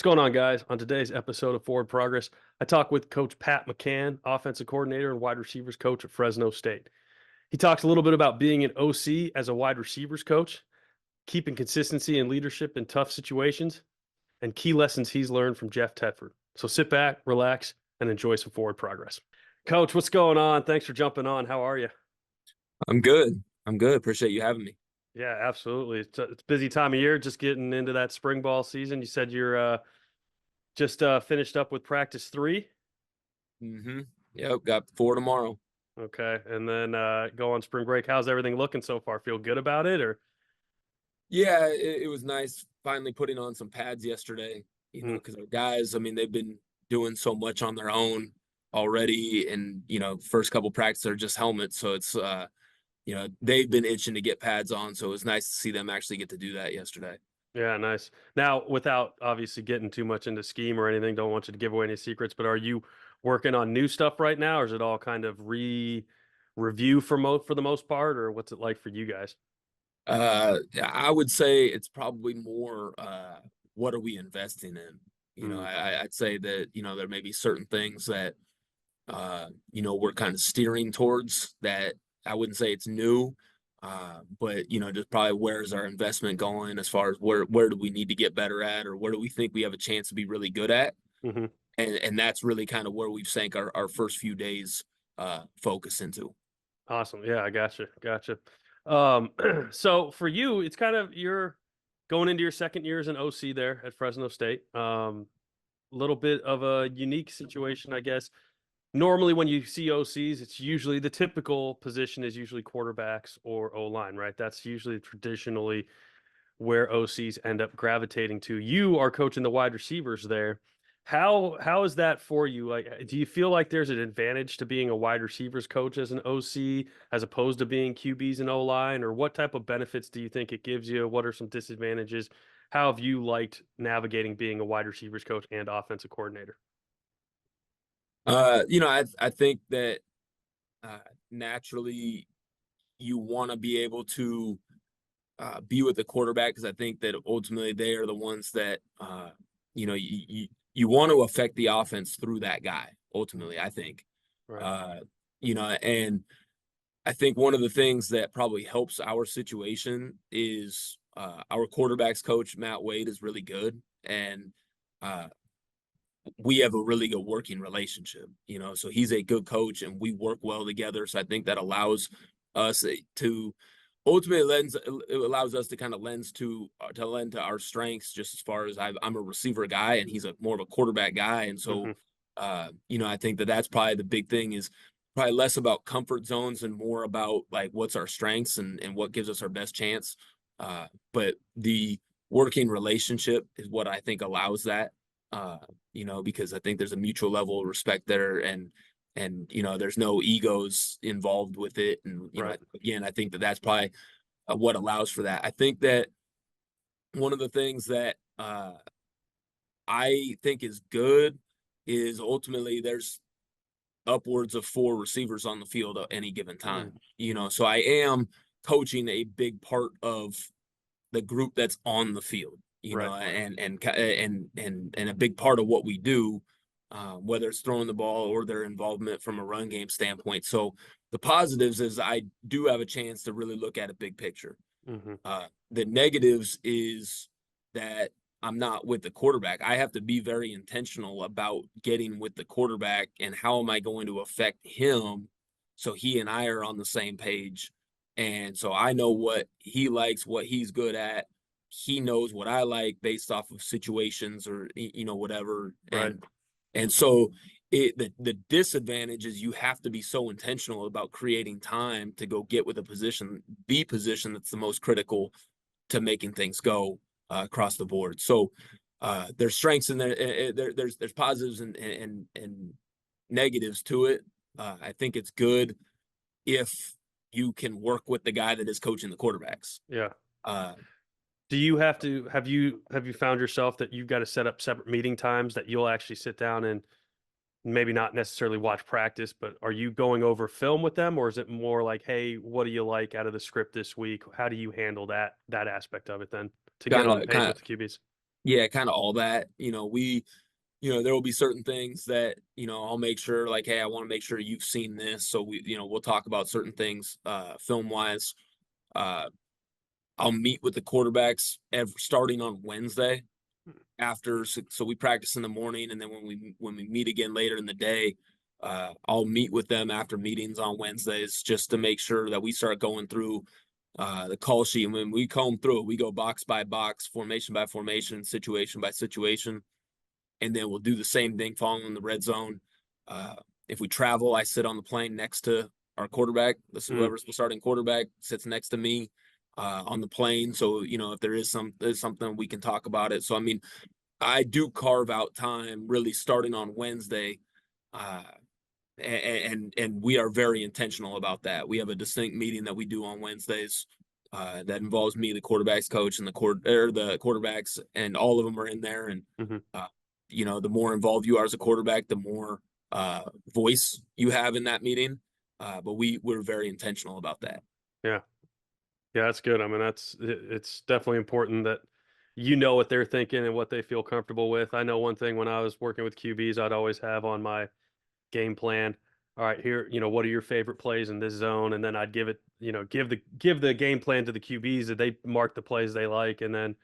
What's going on, guys? On today's episode of Forward Progress, I talk with Coach Pat McCann, offensive coordinator and wide receivers coach at Fresno State. He talks a little bit about being an OC as a wide receivers coach, keeping consistency and leadership in tough situations, and key lessons he's learned from Jeff Tedford. So sit back, relax, and enjoy some Forward Progress. Coach, what's going on? Thanks for jumping on. How are you? I'm good. I'm good. Appreciate you having me. Yeah, absolutely. It's a busy time of year, just getting into that spring ball season. You said you're just finished up with practice 3. Yep. Got 4 tomorrow. Okay, and then, go on spring break. How's everything looking so far? Feel good about it, or Yeah, it was nice finally putting on some pads yesterday, Mm, because our guys, I mean, they've been doing so much on their own already. And, first couple practices are just helmets. So they've been itching to get pads on. So it was nice to see them actually get to do that yesterday. yeah, nice. Now, without obviously getting too much into scheme or anything, don't want you to give away any secrets, but are you working on new stuff right now, or is it all kind of review for the most part, or what's it like for you guys? I would say it's probably more, what are we investing in? Mm, I'd say that, there may be certain things that we're kind of steering towards that. I wouldn't say it's new, but just probably where's our investment going as far as where do we need to get better at, or where do we think we have a chance to be really good at, mhm. and that's really kind of where we've sank our first few days focus into. Awesome. Yeah, I gotcha. So for you, it's kind of you're going into your second year as an OC there at Fresno State. Little bit of a unique situation, I guess. Normally, when you see OCs, it's usually the typical position is usually quarterbacks or O line, right? That's usually traditionally where OCs end up gravitating to. You are coaching the wide receivers there. How is that for you? Like, do you feel like there's an advantage to being a wide receivers coach as an OC as opposed to being QBs and O line, or what type of benefits do you think it gives you? What are some disadvantages? How have you liked navigating being a wide receivers coach and offensive coordinator? I think that uh, naturally you want to be able to be with the quarterback, because I think that ultimately they are the ones that you want to affect the offense through that guy. Mm, Ultimately, I think, right. uh, and I think one of the things that probably helps our situation is our quarterbacks coach Matt Wade is really good, and uh, we have a really good working relationship. So he's a good coach, and we work well together. So I think that allows us to ultimately it allows us to kind of lend to our strengths, just as far as I'm a receiver guy and he's a more of a quarterback guy. And so Hmm. I think that that's probably the big thing, is probably less about comfort zones and more about like what's our strengths and what gives us our best chance. But the working relationship is what I think allows that. uh because I think there's a mutual level of respect there, and there's no egos involved with it. And Right. again, I think that that's probably what allows for that. I think that one of the things that I think is good is ultimately there's upwards of 4 receivers on the field at any given Mm, time. So I am coaching a big part of the group that's on the field, right. and a big part of what we do, whether it's throwing the ball or their involvement from a run game standpoint. So the positives is I do have a chance to really look at a big picture. Hmm. The negatives is that I'm not with the quarterback. I have to be very intentional about getting with the quarterback and how am I going to affect him so he and I are on the same page. And so I know what he likes, what he's good at. He knows what I like based off of situations, or whatever. Right. And so the disadvantage is you have to be so intentional about creating time to go get with the position that's the most critical to making things go across the board. So there's strengths in there. There's positives and negatives to it. I think it's good if you can work with the guy that is coaching the quarterbacks. Yeah. Uh, Do you have to have you found yourself that you've got to set up separate meeting times that you'll actually sit down and maybe not necessarily watch practice, but are you going over film with them, or is it more like, hey, what do you like out of the script this week? How do you handle that aspect of it then to get kind of on like pace kind with the QBs? Yeah, kind of all that. There will be certain things that, I'll make sure like, hey, I want to make sure you've seen this. So we'll talk about certain things film wise. Uh I'll meet with the quarterbacks starting on Wednesday after so we practice in the morning, and then when we meet again later in the day, I'll meet with them after meetings on Wednesdays just to make sure that we start going through the call sheet. And when we comb through it, we go box by box, formation by formation, situation by situation, and then we'll do the same thing following the red zone. Uh, if we travel, I sit on the plane next to our quarterback. Whoever's the starting quarterback sits next to me on the plane. So if there's something we can talk about it. So I mean, I do carve out time really starting on Wednesday, uh, and we are very intentional about that. We have a distinct meeting that we do on Wednesdays that involves me, the quarterbacks coach, and the quarterbacks, and all of them are in there. And Mm-hmm. the more involved you are as a quarterback, the more voice you have in that meeting. But we're very intentional about that. Yeah. Yeah, that's good. I mean, it's definitely important that you know what they're thinking and what they feel comfortable with. I know one thing when I was working with QBs, I'd always have on my game plan. All right, here, what are your favorite plays in this zone? And then I'd give it, give the game plan to the QBs that they mark the plays they like, and then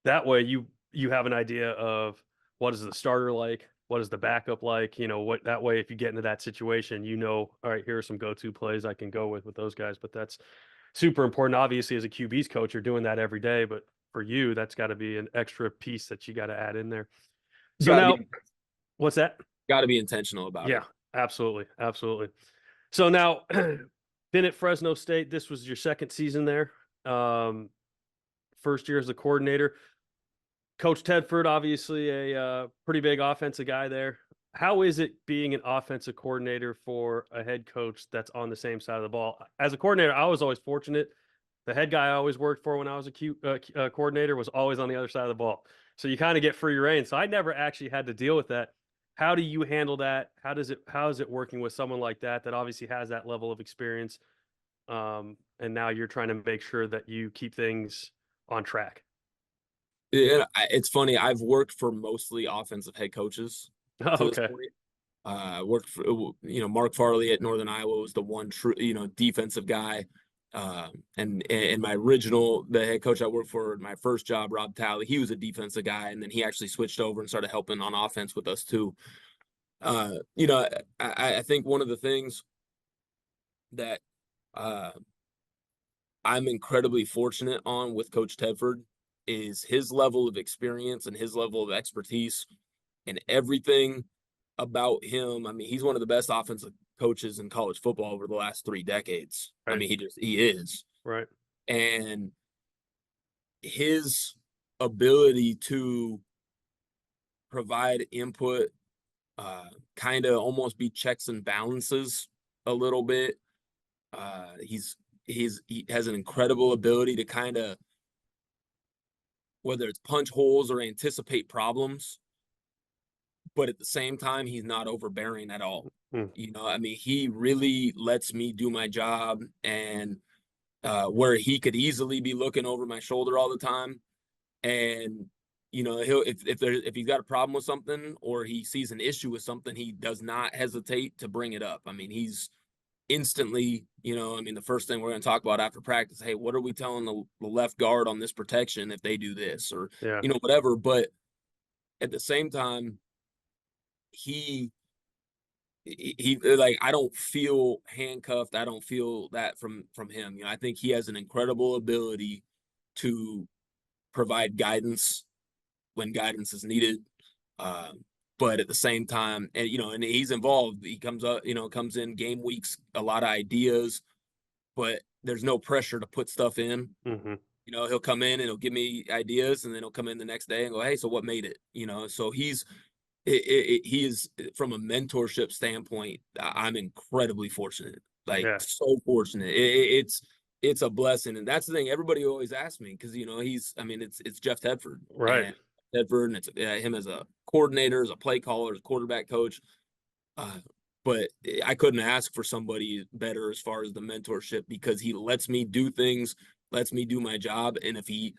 that way you have an idea of what is the starter like, what is the backup like, what that way if you get into that situation, all right, here are some go-to plays I can go with those guys. But that's super important. Obviously, as a QB's coach, you're doing that every day, but for you, that's got to be an extra piece that you got to add in there. You So got to now, be what's that? got to be intentional about it. Yeah, absolutely, absolutely. So now, been at Fresno State. This was your second season there. Um, First year as a coordinator. Coach Tedford, obviously a pretty big offensive guy there. How is it being an offensive coordinator for a head coach that's on the same side of the ball? As a coordinator, I was always fortunate. The head guy I always worked for when I was a coordinator was always on the other side of the ball. So you kind of get free reign. So I never actually had to deal with that. How do you handle that? How is it working with someone like that that obviously has that level of experience? And now you're trying to make sure that you keep things on track. Yeah, it's funny. I've worked for mostly offensive head coaches to this Okay. point. Worked for Mark Farley at Northern Iowa was the one true defensive guy. And my original the head coach I worked for my first job, Rob Talley, he was a defensive guy, and then he actually switched over and started helping on offense with us too. I think one of the things that uh, I'm incredibly fortunate on with Coach Tedford is his level of experience and his level of expertise and everything about him. I mean, he's one of the best offensive coaches in college football over the last 3 decades. I Right. mean, he is. Right. And his ability to provide input, kind of almost be checks and balances a little bit. He has an incredible ability to kind of, whether it's punch holes or anticipate problems, but at the same time, he's not overbearing at all. Mm. I mean, he really lets me do my job, and where he could easily be looking over my shoulder all the time. And he'll if he's got a problem with something or he sees an issue with something, he does not hesitate to bring it up. I mean, he's instantly, I mean, the first thing we're going to talk about after practice, hey, what are we telling the left guard on this protection if they do this, or Yeah. whatever. But at the same time, he like, I don't feel handcuffed. I don't feel that from him. I think he has an incredible ability to provide guidance when guidance is needed. But at the same time, and he's involved. He comes in game weeks, a lot of ideas, but there's no pressure to put stuff in. Hmm. He'll come in and he'll give me ideas, and then he'll come in the next day and go, hey, so what made it? So he is, from a mentorship standpoint, I'm incredibly fortunate, like Yeah. so fortunate. It's a blessing, and that's the thing. Everybody always asks me because I mean, it's Jeff Tedford Right. and it's him as a coordinator, as a play caller, as a quarterback coach. Uh, but I couldn't ask for somebody better as far as the mentorship, because he lets me do things, lets me do my job, and if he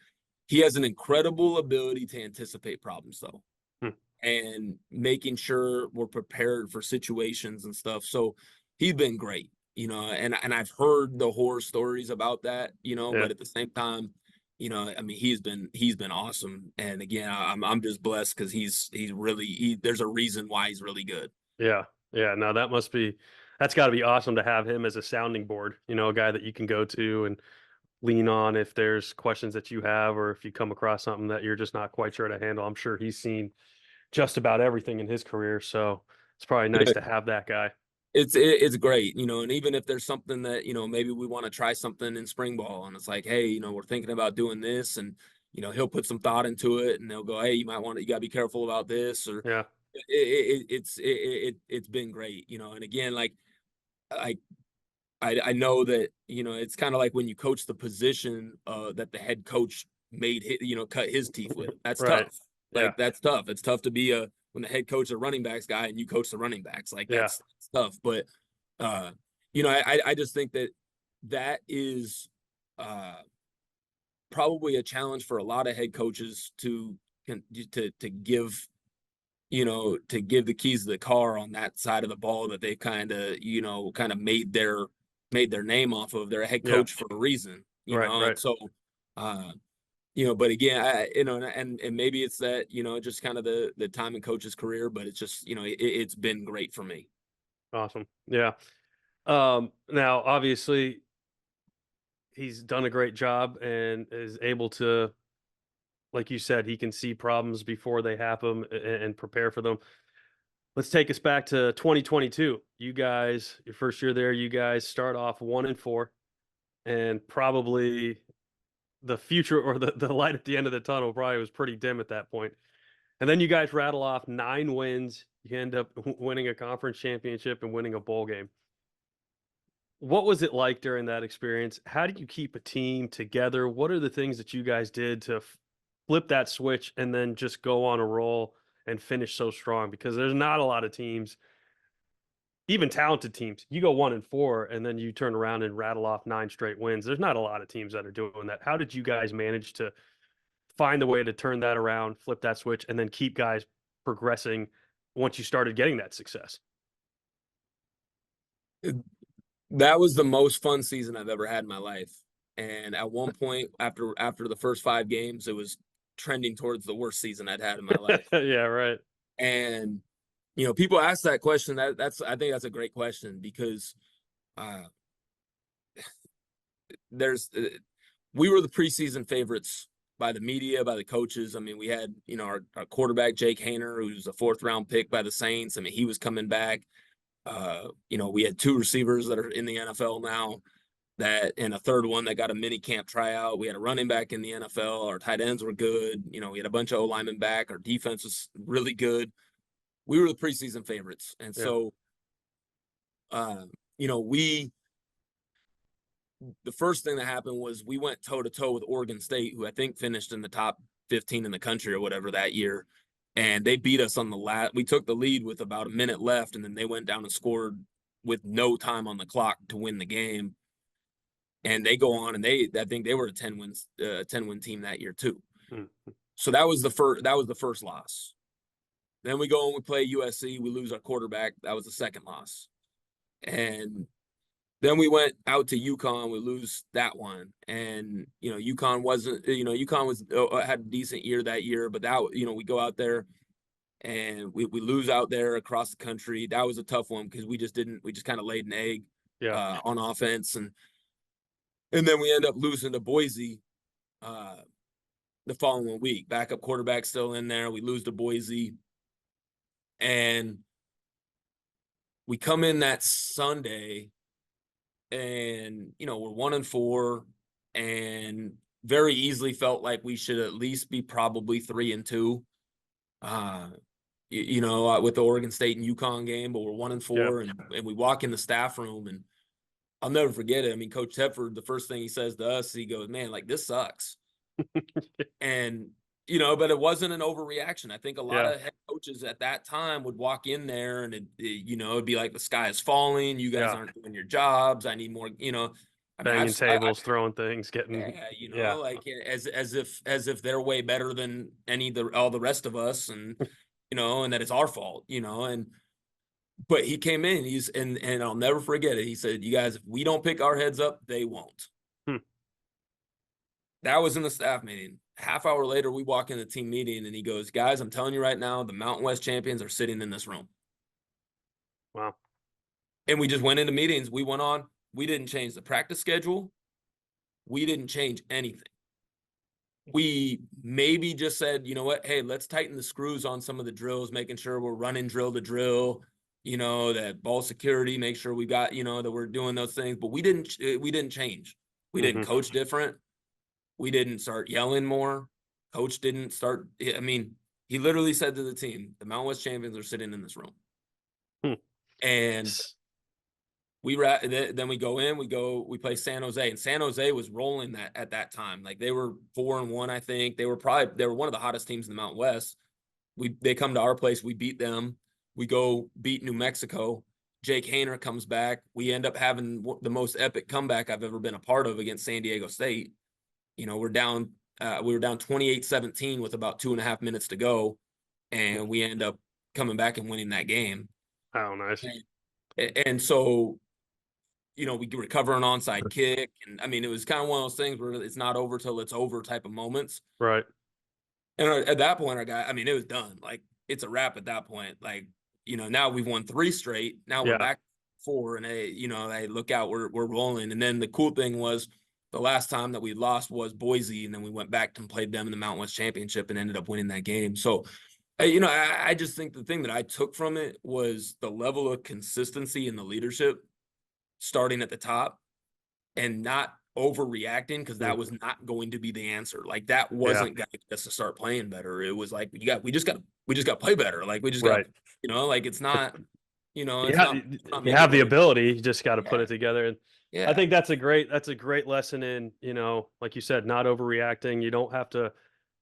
He has an incredible ability to anticipate problems, though, Hmm. and making sure we're prepared for situations and stuff. So he's been great, and I've heard the horror stories about that, Yeah. but at the same time, I mean, he's been awesome. And again, I'm just blessed because he's really there's a reason why he's really good. Yeah. Yeah. No, that's got to be awesome to have him as a sounding board, a guy that you can go to and lean on if there's questions that you have, or if you come across something that you're just not quite sure to handle. I'm sure he's seen just about everything in his career. So it's probably nice to have that guy. It's great, and even if there's something that, maybe we want to try something in spring ball and it's like, hey, we're thinking about doing this, and he'll put some thought into it and they'll go, hey, you got to be careful about this, or Yeah. it's been great, and again, like I I know that, it's kind of like when you coach the position that the head coach cut his teeth with. That's Right. tough. Yeah. Like that's tough. It's tough to be when the head coach is a running backs guy and you coach the running backs. Like Yeah. that's tough. But uh, I just think that is uh probably a challenge for a lot of head coaches to give to give the keys to the car on that side of the ball that they kind of made their name off of. They're a head Yeah. coach for a reason, Right. and Right. so, uh, but again, and maybe it's that, just kind of the time in coach's career, but it's just, it's been great for me. Awesome. Yeah. Now obviously he's done a great job and is able to, like you said, he can see problems before they happen and prepare for them. Let's take us back to 2022. You guys, your first year there, you guys start off 1-4, and probably the future, or the light at the end of the tunnel probably was pretty dim at that point. And then you guys rattle off 9 wins. You end up winning a conference championship and winning a bowl game. What was it like during that experience? How do you keep a team together? What are the things that you guys did to flip that switch and then just go on a roll and finish so strong? Because there's not a lot of teams, even talented teams. You go 1-4 and then you turn around and rattle off 9 straight wins. There's not a lot of teams that are doing that. How did you guys manage to find a way to turn that around, flip that switch, and then keep guys progressing once you started getting that success? That was the most fun season I've ever had in my life. And at one point, after the first 5 games, it was trending towards the worst season I'd had in my life. Yeah, right. And people ask that question. I think that's a great question because uh, there's we were the preseason favorites by the media, by the coaches. I mean, we had our quarterback Jake Haener, who's a 4th-round pick by the Saints. I mean, he was coming back. We had 2 receivers that are in the NFL now, and a third one that got a mini camp tryout. We had a running back in the NFL. Our tight ends were good. We had a bunch of O linemen back. Our defense was really good. We were the preseason favorites, and Yeah. so we the first thing that happened was we went toe to toe with Oregon State, who I think finished in the top 15 in the country or whatever that year. And they beat us on the last. We took the lead with about a minute left, and then they went down and scored with no time on the clock to win the game. And they go on, and I think they were a 10-win team that year too. Mm. So that was the first loss. Then we go and we play USC. We lose our quarterback. That was the second loss. And then we went out to UConn. We lose that one, and UConn wasn't. UConn was had a decent year that year, but that we go out there and we lose out there across the country. That was a tough one because we just kind of laid an egg Yeah. on offense, and then we end up losing to Boise uh, the following week. Backup quarterback still in there. We lose to Boise, and we come in that Sunday, and we're 1-4, and very easily felt like we should at least be probably 3-2. With the Oregon State and UConn game, but we're 1-4, and we walk in the staff room, and I'll never forget it. I mean, Coach Tedford, the first thing he says to us, he goes, "Man, like this sucks." And but it wasn't an overreaction. I think a lot Yeah. of head coaches at that time would walk in there and it'd be like the sky is falling. You guys Yeah. aren't doing your jobs. I need more. I mean, Banging I tables, throwing things, getting, yeah, you yeah. know, like as if they're way better than all the rest of us, and you know, and that it's our fault, you know. And but he came in, and I'll never forget it. He said, "You guys, if we don't pick our heads up, they won't." Hmm. That was in the staff meeting. Half hour later, we walk in the team meeting, and he goes, "Guys, I'm telling you right now, the Mountain West champions are sitting in this room." Wow. And we just went into meetings. We went on. We didn't change the practice schedule. We didn't change anything. We maybe just said, you know what, hey, let's tighten the screws on some of the drills, making sure we're running drill to drill, you know, that ball security, make sure we got, you know, that we're doing those things. But we didn't change. We didn't Hmm. coach different. We didn't start yelling more. Coach didn't start. I mean, he literally said to the team, the Mountain West champions are sitting in this room. Hmm. And then we go in, we play San Jose, and San Jose was rolling that at that time. Like they were 4-1, I think. They were one of the hottest teams in the Mountain West. They come to our place, we beat them. We go beat New Mexico. Jake Hainer comes back. We end up having the most epic comeback I've ever been a part of against San Diego State. You know, we were down 28-17 with about 2.5 minutes to go, and we end up coming back and winning that game. Oh, nice. And so, you know, we recover an onside kick. And I mean, it was kind of one of those things where it's not over till it's over type of moments. Right. And at that point, I mean, it was done. Like, it's a wrap at that point. Like, you know, now we've won 3 straight. Now we're Yeah. back 4, and hey, you know, hey, look out, we're rolling. And then the cool thing was the last time that we lost was Boise, and then we went back and played them in the Mountain West Championship and ended up winning that game. So, you know, I just think the thing that I took from it was the level of consistency in the leadership starting at the top and not overreacting, because that was not going to be the answer. Like that Yeah. wasn't going to get us to start playing better. It was like we just got to play better. Like we just got, Right. you know, like it's not, you know, You it's have, not you make or have the break. ability, you just got to put Yeah, it together. And I yeah. think that's a great lesson in, you know, like you said, not overreacting. You don't have to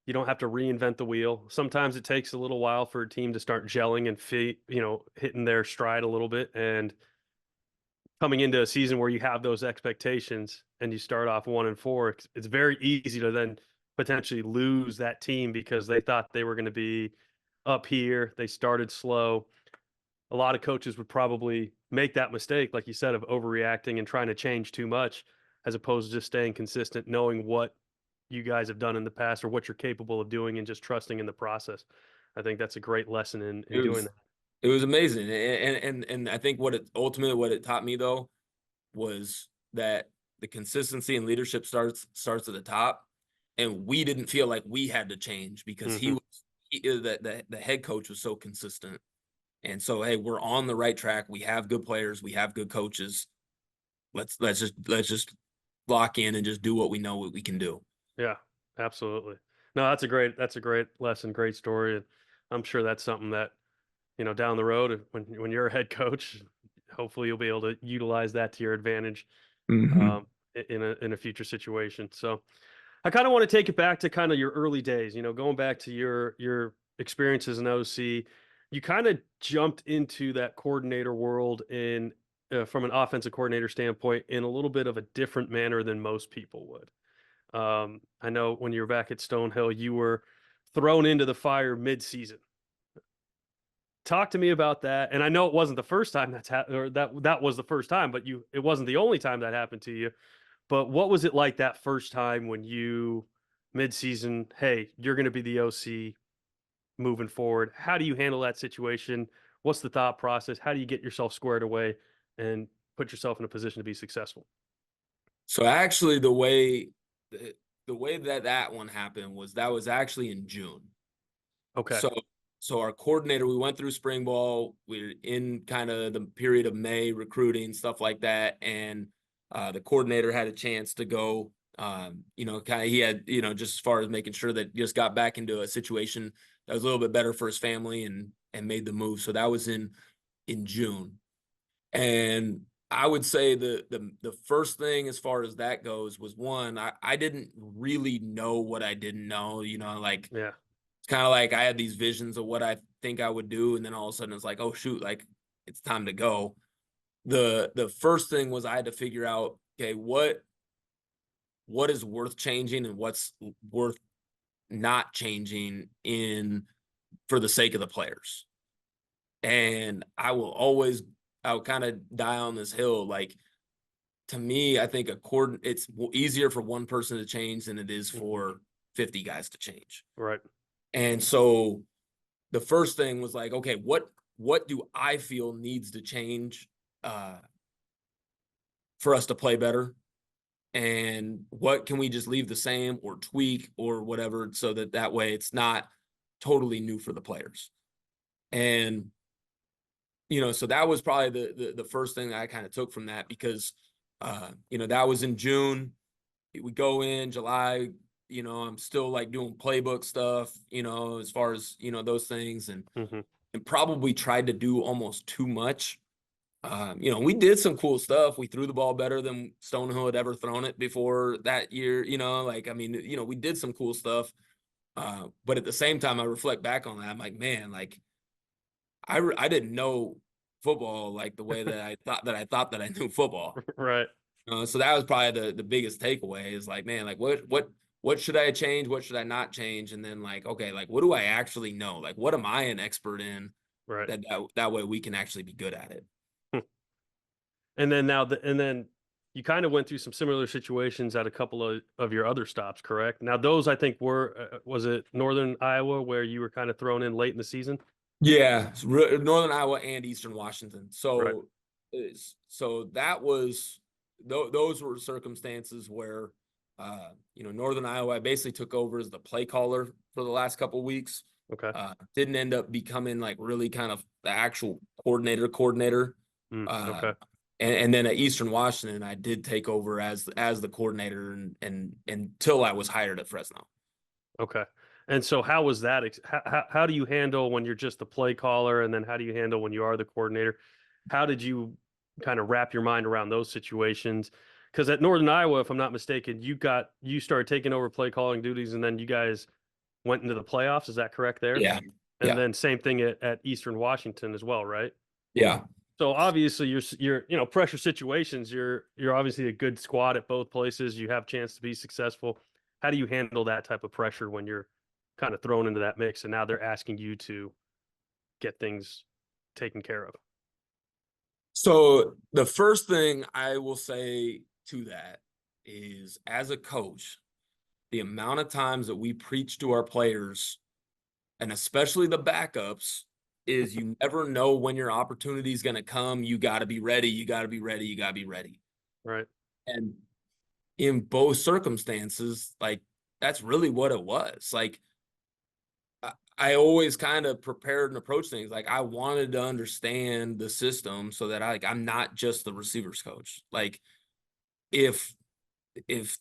reinvent the wheel. Sometimes it takes a little while for a team to start gelling and you know, hitting their stride a little bit. And coming into a season where you have those expectations and you start off 1-4, it's very easy to then potentially lose that team because they thought they were going to be up here. They started slow. A lot of coaches would probably make that mistake, like you said, of overreacting and trying to change too much, as opposed to just staying consistent, knowing what you guys have done in the past or what you're capable of doing and just trusting in the process. I think that's a great lesson It in doing was that. it was amazing. And I think what it taught me though was that the consistency and leadership starts at the top, and we didn't feel like we had to change because Hmm. the head coach was so consistent. And so, hey, we're on the right track. We have good players. We have good coaches. Let's just lock in and just do what we know what we can do. Yeah, absolutely. No, that's a great lesson, great story. And I'm sure that's something that, you know, down the road when you're a head coach, hopefully you'll be able to utilize that to your advantage Mm-hmm. um, in a future situation. So I kind of want to take it back to kind of your early days, you know, going back to your experiences in OC. You kind of jumped into that coordinator world in from an offensive coordinator standpoint in a little bit of a different manner than most people would. I know when you were back at Stonehill, you were thrown into the fire mid-season. Talk to me about that. And I know it wasn't the first time or that was the first time, but it wasn't the only time that happened to you. But what was it like that first time when you mid-season, hey, you're going to be the OC moving forward? How do you handle that situation? What's the thought process? How do you get yourself squared away and put yourself in a position to be successful? So actually, the way that one happened was that was actually in June. Okay. So our coordinator, we went through spring ball. We're in kind of the period of May recruiting, stuff like that, and the coordinator had a chance to go. You know, kind of he had, you know, just as far as making sure that just got back into a situation that was a little bit better for his family and made the move. So that was in June. And I would say the first thing as far as that goes was, one, I didn't really know what I didn't know. You know, like Yeah. it's kind of like I had these visions of what I think I would do, and then all of a sudden it's like, oh shoot, like it's time to go. The first thing was I had to figure out, okay, what is worth changing and what's worth not changing in for the sake of the players. And I'll kind of die on this hill. Like, to me, I think it's easier for one person to change than it is for 50 guys to change. Right. And so the first thing was like, okay, what do I feel needs to change for us to play better? And what can we just leave the same or tweak or whatever, so that way it's not totally new for the players. And so that was probably the first thing that I kind of took from that, because that was in June. We go in July, I'm still like doing playbook stuff, as far as those things, and probably tried to do almost too much. We did some cool stuff. We threw the ball better than Stonehill had ever thrown it before that year. We did some cool stuff. But at the same time, I reflect back on that. I'm like, man, like I didn't know football like the way that I thought that I knew football. Right. So that was probably the biggest takeaway, is like, man, like what should I change? What should I not change? And then like, okay, like what do I actually know? Like, what am I an expert in? Right. That way we can actually be good at it. And then you kind of went through some similar situations at a couple of your other stops, correct? Now, those I think were, was it Northern Iowa where you were kind of thrown in late in the season? Yeah, Northern Iowa and Eastern Washington. Right. So that was those were circumstances where, Northern Iowa, I basically took over as the play caller for the last couple of weeks. Okay. Didn't end up becoming like really kind of the actual coordinator. Okay. And then at Eastern Washington, I did take over as the coordinator and until I was hired at Fresno. Okay. And so how was that? How do you handle when you're just the play caller, and then how do you handle when you are the coordinator? How did you kind of wrap your mind around those situations? Because at Northern Iowa, if I'm not mistaken, you started taking over play calling duties, and then you guys went into the playoffs. Is that correct there? Yeah. And Yeah. then same thing at Eastern Washington as well, right? Yeah. So obviously you're pressure situations. You're obviously a good squad at both places. You have a chance to be successful. How do you handle that type of pressure when you're kind of thrown into that mix and now they're asking you to get things taken care of? So the first thing I will say to that is, as a coach, the amount of times that we preach to our players, and especially the backups, is you never know when your opportunity is going to come. You got to be ready. You got to be ready. You got to be ready. Right. And in both circumstances, like, that's really what it was. Like, I always kind of prepared and approached things like I wanted to understand the system, so that I'm not just the receivers coach. Like, if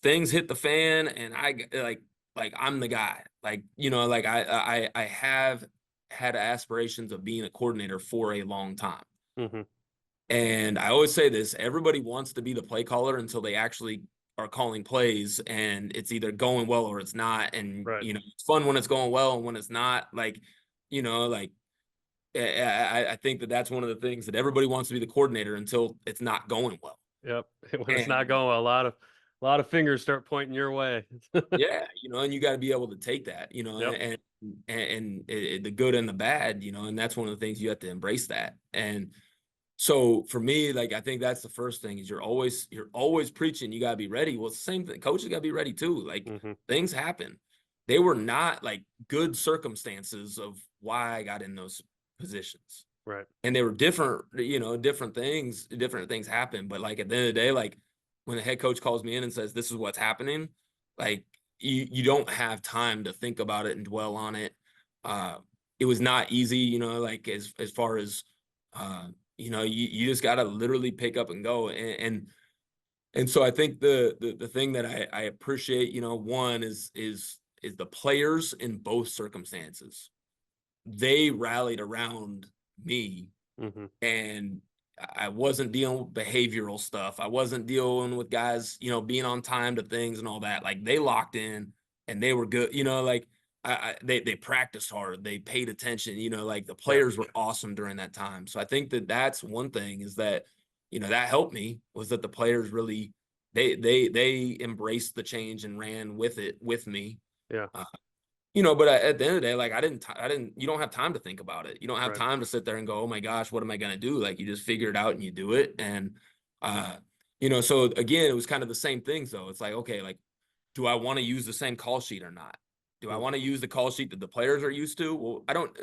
things hit the fan and like I'm the guy, like, like I have had aspirations of being a coordinator for a long time. Mm-hmm. And I always say this: everybody wants to be the play caller until they actually are calling plays, and it's either going well or it's not. And Right. it's fun when it's going well, and when it's not, like, like, I think that's one of the things, that everybody wants to be the coordinator until it's not going well. Yep. When it's not And going well, a lot of fingers start pointing your way. yeah, and you got to be able to take that, Yep. and the good and the bad, and that's one of the things you have to embrace that. And so for me, like, I think that's the first thing, is you're always preaching, you got to be ready. Well, it's the same thing. Coaches got to be ready too. Like, Mm-hmm. things happen. They were not like good circumstances of why I got in those positions. Right. And they were different, different things happen. But like, at the end of the day, like, when the head coach calls me in and says, this is what's happening, like, you don't have time to think about it and dwell on it. It was not easy, like, as far as, you just got to literally pick up and go. And so I think the thing that I appreciate, one is the players in both circumstances. They rallied around me, Mm-hmm. and I wasn't dealing with behavioral stuff. I wasn't dealing with guys, being on time to things and all that. Like, they locked in and they were good, like, they practiced hard. They paid attention, like, the players were awesome during that time. So I think that's one thing, is that, that helped me, was that the players really they embraced the change and ran with it with me. Yeah. Uh, but at the end of the day, like I didn't. You don't have time to think about it. You don't have Right. time to sit there and go, "Oh my gosh, what am I gonna do?" Like you just figure it out and you do it. And uh, so again, it was kind of the same things though. It's like, okay, like, do I want to use the same call sheet or not? Do I Mm. want to use the call sheet that the players are used to? Well, I don't.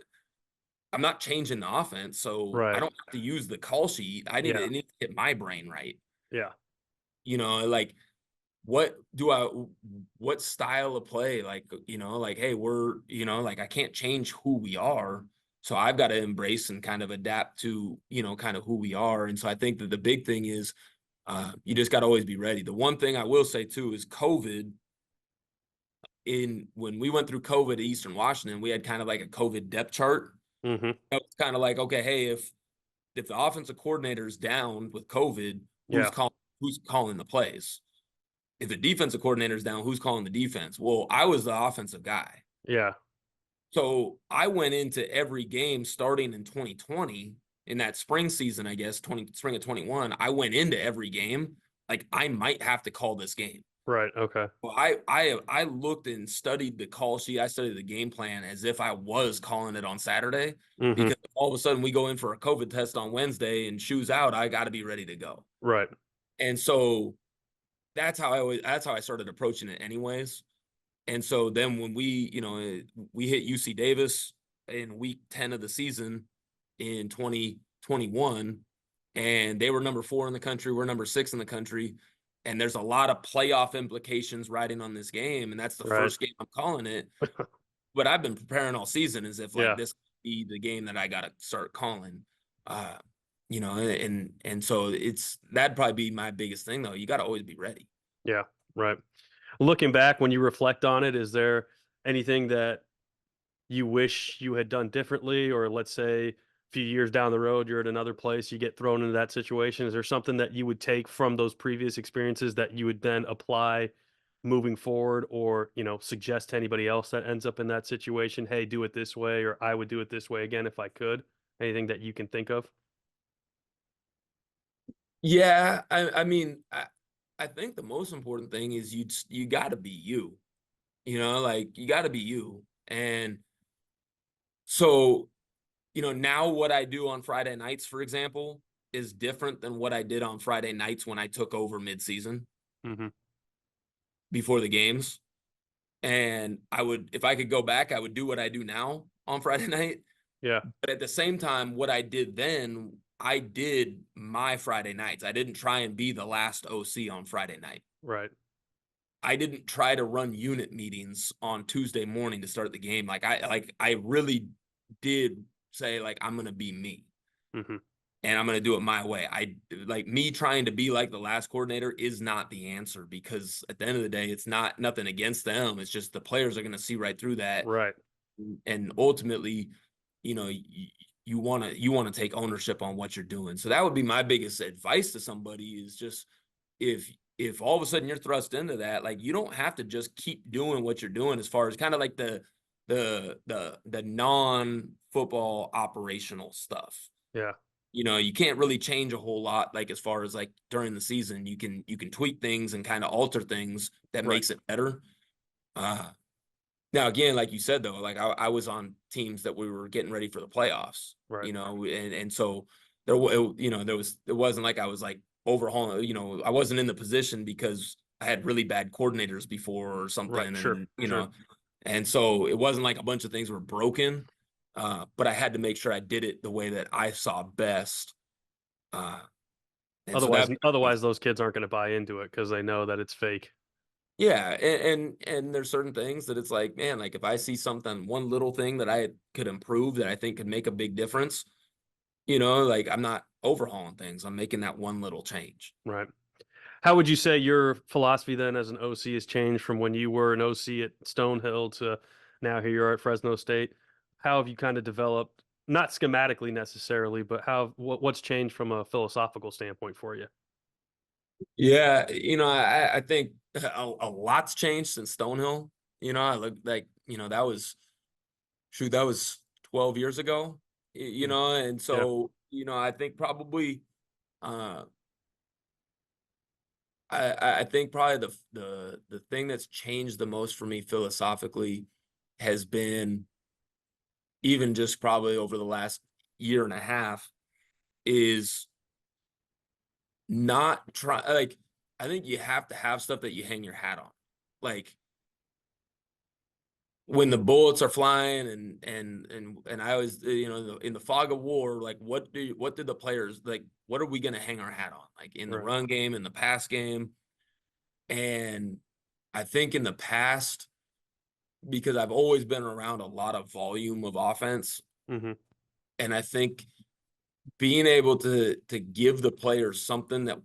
I'm not changing the offense, so I Right. don't have to use the call sheet. Yeah. It needs to get my brain right. Yeah. Like what what style of play, like, like, hey, we're, like I can't change who we are, so I've got to embrace and kind of adapt to, kind of who we are. And so I think that the big thing is you just got to always be ready. The one thing I will say too is COVID. In when we went through COVID at Eastern Washington, we had kind of like a COVID depth chart. Mm-hmm. It was kind of like, okay, hey, if the offensive coordinator is down with COVID, Yeah. who's calling the plays? If the defensive coordinator is down, who's calling the defense? Well, I was the offensive guy. Yeah. So I went into every game starting in 2020 in that spring season, I guess, spring of 21. I went into every game like I might have to call this game. Right. Okay. Well, I looked and studied the call sheet. I studied the game plan as if I was calling it on Saturday, Mm-hmm. because all of a sudden we go in for a COVID test on Wednesday and shoes out. I got to be ready to go. Right. And so that's how I started approaching it anyways. And so then when we hit UC Davis in week 10 of the season in 2021, and they were number 4 in the country, we're number 6 in the country, and there's a lot of playoff implications riding on this game, and that's the Right. first game I'm calling it. But I've been preparing all season as if like Yeah. this could be the game that I got to start calling. Uh, and so that'd probably be my biggest thing though. You got to always be ready. Yeah. Right. Looking back, when you reflect on it, is there anything that you wish you had done differently? Or let's say a few years down the road, you're at another place, you get thrown into that situation. Is there something that you would take from those previous experiences that you would then apply moving forward, or, suggest to anybody else that ends up in that situation, hey, do it this way, or I would do it this way again if I could? Anything that you can think of? Yeah, I mean, I think the most important thing is you got to be you. Like you got to be you. And so, now what I do on Friday nights, for example, is different than what I did on Friday nights when I took over midseason Mm-hmm. before the games. And if I could go back, I would do what I do now on Friday night. Yeah. But at the same time, what I did then, I did my Friday nights. I didn't try and be the last OC on Friday night. Right. I didn't try to run unit meetings on Tuesday morning to start the game. I really did say, like, I'm gonna be me. Mm-hmm. And I'm gonna do it my way. I like me trying to be like the last coordinator is not the answer, because at the end of the day, it's not nothing against them. It's just the players are gonna see right through that. Right. And ultimately, you know, you want to take ownership on what you're doing. So that would be my biggest advice to somebody, is just if all of a sudden you're thrust into that, like, you don't have to just keep doing what you're doing, as far as kind of like the non-football operational stuff. Yeah. You can't really change a whole lot, like, as far as like during the season. You can tweak things and kind of alter things that Right. makes it better. Now, again, like you said, though, like I was on teams that we were getting ready for the playoffs, Right. and so it wasn't like I was like overhauling, I wasn't in the position because I had really bad coordinators before or Right. something. Sure. And, Sure. and so it wasn't like a bunch of things were broken, but I had to make sure I did it the way that I saw best. Uh, and so Otherwise, that, otherwise, those kids aren't going to buy into it because they know that it's fake. yeah. And there's certain things that it's like, man, like if I see something, one little thing that I could improve that I think could make a big difference, like, I'm not overhauling things. I'm making that one little change. Right. How would you say your philosophy then as an OC has changed from when you were an OC at Stonehill to now here you're at Fresno State? How have you kind of developed, not schematically necessarily, but what's changed from a philosophical standpoint for you? Yeah, I think a lot's changed since Stonehill. I look like, that was 12 years ago, Mhm. and Yeah. so, I think probably uh I think probably the thing that's changed the most for me philosophically has been, even just probably over the last year and a half, is not try like, I think you have to have stuff that you hang your hat on. Like, when the bullets are flying and I always, in the fog of war, like, what did the players like, what are we gonna hang our hat on? Like, in the Right. run game, in the pass game. And I think in the past, because I've always been around a lot of volume of offense, Hmm. and I think being able to give the players something that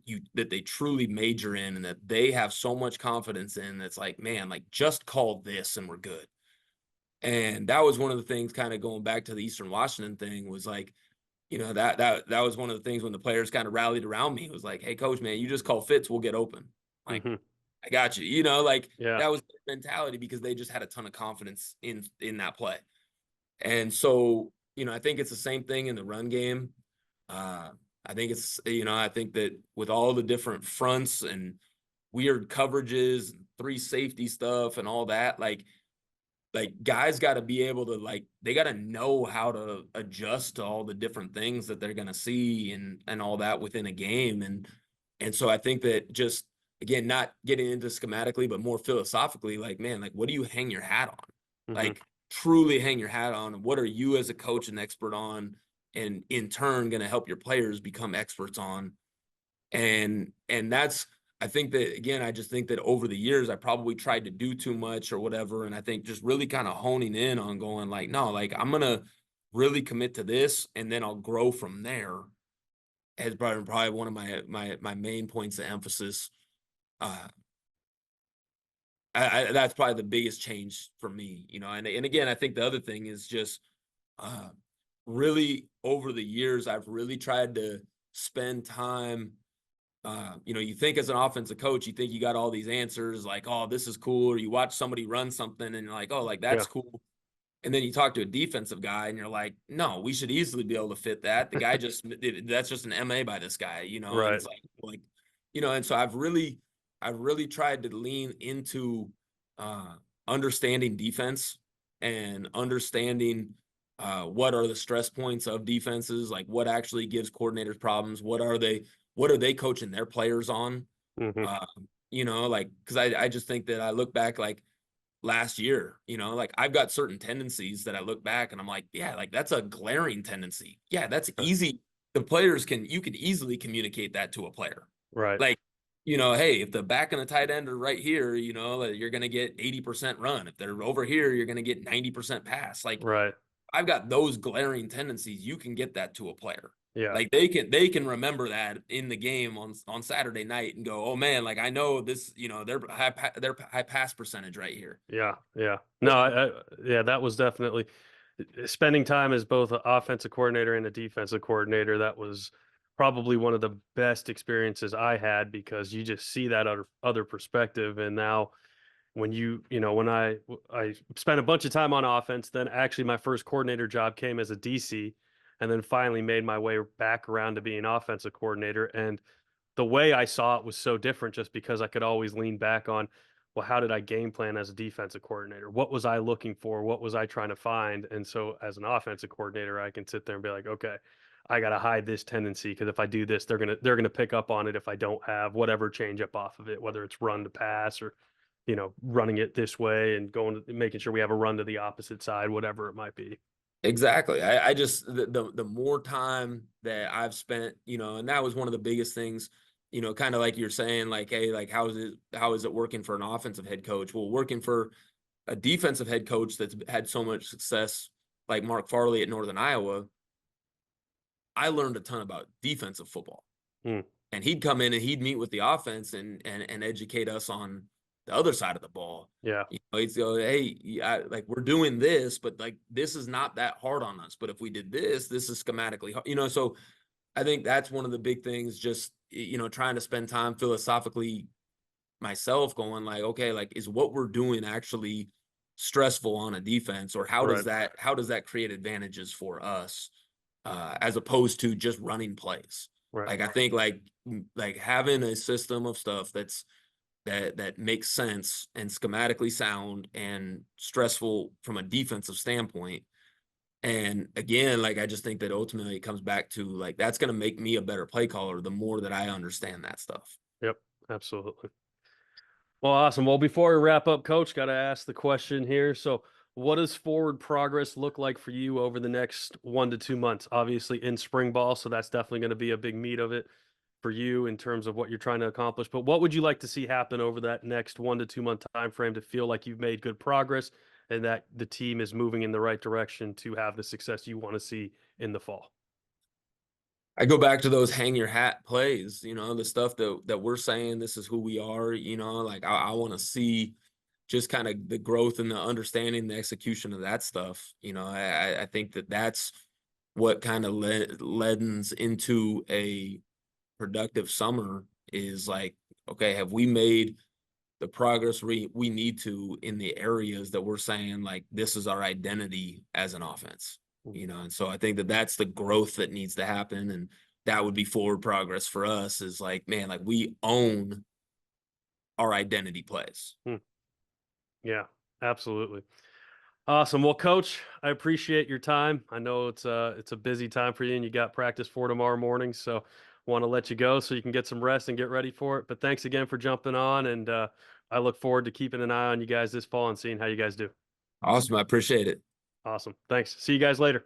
they truly major in and that they have so much confidence in, that's like, man, like, just call this and we're good. And that was one of the things, kind of going back to the Eastern Washington thing, was like, that was one of the things when the players kind of rallied around me. It was like, hey, coach, man, you just call fits, we'll get open. Like, Hmm. I got you. Like, Yeah. that was their mentality, because they just had a ton of confidence in that play. And so, I think it's the same thing in the run game. Uh, I think I think that with all the different fronts and weird coverages, three safety stuff and all that, like guys got to be able to, like, they got to know how to adjust to all the different things that they're going to see and all that within a game. And so I think that, just again, not getting into schematically, but more philosophically, like, man, like, what do you hang your hat on? Hmm. Like, truly hang your hat on, and what are you as a coach an expert on, and in turn going to help your players become experts on. And that's, I think that, again, I just think that over the years I probably tried to do too much or whatever, and I think just really kind of honing in on going, like, no, like, I'm gonna really commit to this, and then I'll grow from there, has probably one of my main points of emphasis. uh that's probably the biggest change for me, and again, I think the other thing is just, uh really, over the years I've really tried to spend time. You think as an offensive coach, you think you got all these answers, like, oh, this is cool, or you watch somebody run something and you're like, oh, like, Yeah. that's cool. And then you talk to a defensive guy and you're like, no, we should easily be able to fit that. The guy that's just an MA by this guy, and Right. it's like, and so I've really tried to lean into, uh, understanding defense and understanding, what are the stress points of defenses, like, what actually gives coordinators problems, what are they coaching their players on? Hmm. Like, because I just think that I look back, like, last year, like, I've got certain tendencies that I look back and I'm like, yeah, like, that's a glaring tendency. Yeah, that's easy. You can easily communicate that to a player. Right. Like, hey, if the back and the tight end are right here, you're going to get 80% run. If they're over here, you're going to get 90% pass. Like, Right. I've got those glaring tendencies. You can get that to a player. Yeah. Like, they can remember that in the game on Saturday night and go, oh man, like, I know this, their high pass percentage right here. Yeah. Yeah. No, yeah, that was definitely spending time as both an offensive coordinator and a defensive coordinator. That was probably one of the best experiences I had, because you just see that other perspective. And now when when I spent a bunch of time on offense, then actually my first coordinator job came as a DC, and then finally made my way back around to being offensive coordinator. And the way I saw it was so different, just because I could always lean back on, well, how did I game plan as a defensive coordinator? What was I looking for? What was I trying to find? And so as an offensive coordinator, I can sit there and be like, okay, I got to hide this tendency, because if I do this, they're going to pick up on it if I don't have whatever change up off of it, whether it's run to pass, or running it this way and making sure we have a run to the opposite side, whatever it might be. Exactly. I just, the more time that I've spent, and that was one of the biggest things, kind of like you're saying, like, hey, like, how is it working for an offensive head coach? Well, working for a defensive head coach that's had so much success, like Mark Farley at Northern Iowa, I learned a ton about defensive football. Mm, And he'd come in and he'd meet with the offense and educate us on the other side of the ball. yeah. He'd go, hey, like, we're doing this, but, like, this is not that hard on us. But if we did this is schematically hard. So I think that's one of the big things, just, trying to spend time philosophically myself, going, like, okay, like, is what we're doing actually stressful on a defense, or Right. how does that create advantages for us, as opposed to just running plays? Right. Like I think like having a system of stuff that makes sense and schematically sound and stressful from a defensive standpoint. And again, like I just think that ultimately it comes back to like that's going to make me a better play caller the more that I understand that stuff. Yep. Absolutely. Well, awesome. Well, before we wrap up, Coach, got to ask the question here. So, what does forward progress look like for you over the next 1 to 2 months? Obviously, in spring ball, so that's definitely going to be a big meat of it for you in terms of what you're trying to accomplish. But what would you like to see happen over that next 1 to 2 month time frame to feel like you've made good progress and that the team is moving in the right direction to have the success you want to see in the fall? I go back to those hang your hat plays, the stuff that we're saying this is who we are, like I want to see just kind of the growth and the understanding, the execution of that stuff. I think that that's what kind of lends into a productive summer is like, okay, have we made the progress we need to in the areas that we're saying like this is our identity as an offense, and so I think that that's the growth that needs to happen, and that would be forward progress for us is like, man, like we own our identity plays. Hmm. Yeah, absolutely. Awesome. Well, Coach, I appreciate your time. I know it's a busy time for you, and you got practice for tomorrow morning. So, want to let you go so you can get some rest and get ready for it. But thanks again for jumping on, and I look forward to keeping an eye on you guys this fall and seeing how you guys do. Awesome, I appreciate it. Awesome. Thanks. See you guys later.